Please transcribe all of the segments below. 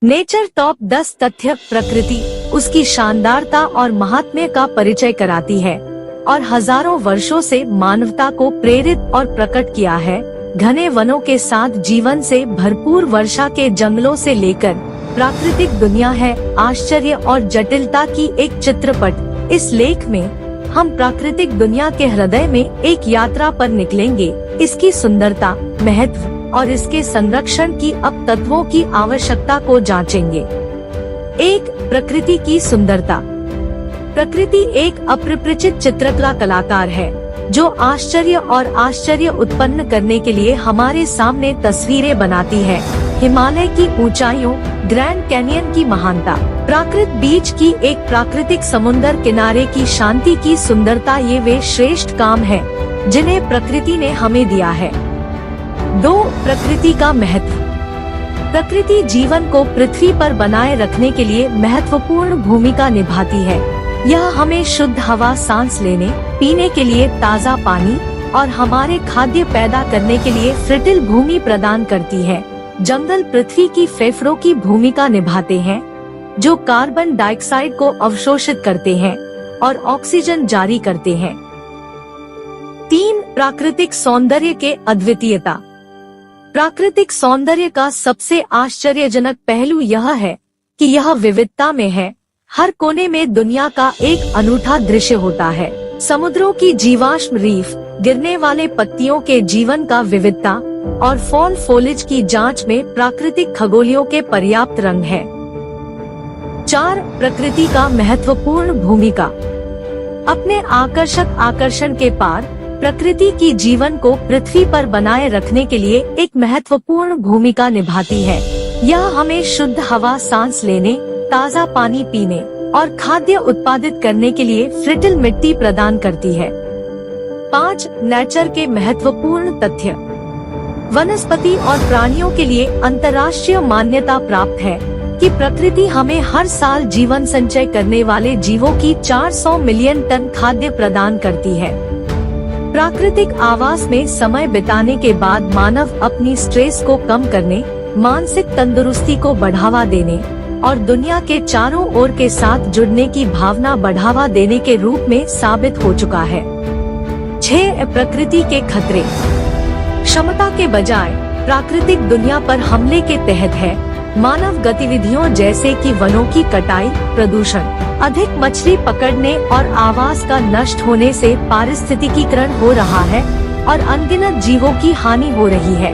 Nature top 10 तथ्य प्रकृति उसकी शानदारता और महात्म्य का परिचय कराती है और हजारों वर्षों से मानवता को प्रेरित और प्रकट किया है। घने वनों के साथ जीवन से भरपूर वर्षा के जंगलों से लेकर प्राकृतिक दुनिया है आश्चर्य और जटिलता की एक चित्रपट। इस लेख में हम प्राकृतिक दुनिया के हृदय में एक यात्रा पर निकलेंगे, इसकी सुंदरता, महत्व और इसके संरक्षण की अब तत्वों की आवश्यकता को जांचेंगे। एक, प्रकृति की सुंदरता। प्रकृति एक अपरिचित चित्रकला कलाकार है जो आश्चर्य उत्पन्न करने के लिए हमारे सामने तस्वीरें बनाती है। हिमालय की ऊंचाइयों, ग्रैंड कैनियन की महानता, प्राकृत बीच की एक प्राकृतिक समुद्र किनारे की शांति की सुंदरता, ये वे श्रेष्ठ काम है जिन्हें प्रकृति ने हमें दिया है। 2, प्रकृति का महत्व। प्रकृति जीवन को पृथ्वी पर बनाए रखने के लिए महत्वपूर्ण भूमिका निभाती है। यह हमें शुद्ध हवा सांस लेने, पीने के लिए ताज़ा पानी और हमारे खाद्य पैदा करने के लिए फर्टिल भूमि प्रदान करती है। जंगल पृथ्वी की फेफड़ों की भूमिका निभाते हैं जो कार्बन डाइऑक्साइड को अवशोषित करते हैं और ऑक्सीजन जारी करते हैं। 3, प्राकृतिक सौंदर्य के अद्वितीयता। प्राकृतिक सौंदर्य का सबसे आश्चर्यजनक पहलू यह है कि यह विविधता में है। हर कोने में दुनिया का एक अनूठा दृश्य होता है। समुद्रों की जीवाश्म रीफ, गिरने वाले पत्तियों के जीवन का विविधता और फॉल फोलिज की जांच में प्राकृतिक खगोलियों के पर्याप्त रंग है। 4, प्रकृति का महत्वपूर्ण भूमिका। अपने आकर्षण के पार प्रकृति की जीवन को पृथ्वी पर बनाए रखने के लिए एक महत्वपूर्ण भूमिका निभाती है। यह हमें शुद्ध हवा सांस लेने, ताज़ा पानी पीने और खाद्य उत्पादित करने के लिए फर्टिल मिट्टी प्रदान करती है। 5, नेचर के महत्वपूर्ण तथ्य। वनस्पति और प्राणियों के लिए अंतर्राष्ट्रीय मान्यता प्राप्त है कि प्रकृति हमें हर साल जीवन संचय करने वाले जीवों की 400 मिलियन टन खाद्य प्रदान करती है। प्राकृतिक आवास में समय बिताने के बाद मानव अपनी स्ट्रेस को कम करने, मानसिक तंदुरुस्ती को बढ़ावा देने और दुनिया के चारों ओर के साथ जुड़ने की भावना बढ़ावा देने के रूप में साबित हो चुका है। 6, प्रकृति के खतरे। क्षमता के बजाय प्राकृतिक दुनिया पर हमले के तहत है। मानव गतिविधियों जैसे कि वनों की कटाई, प्रदूषण, अधिक मछली पकड़ने और आवास का नष्ट होने से पारिस्थितिकीकरण हो रहा है और अनगिनत जीवों की हानि हो रही है।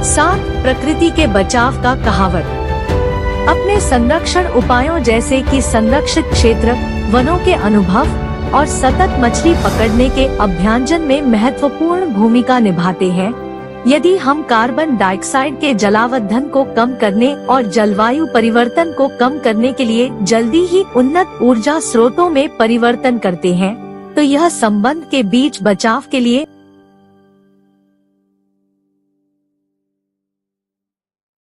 7, प्रकृति के बचाव का कहावत। अपने संरक्षण उपायों जैसे कि संरक्षित क्षेत्र, वनों के अनुभव और सतत मछली पकड़ने के अभ्याजन में महत्वपूर्ण भूमिका निभाते हैं। यदि हम कार्बन डाइऑक्साइड के जलावतन को कम करने और जलवायु परिवर्तन को कम करने के लिए जल्दी ही उन्नत ऊर्जा स्रोतों में परिवर्तन करते हैं, तो यह संबंध के बीच बचाव के लिए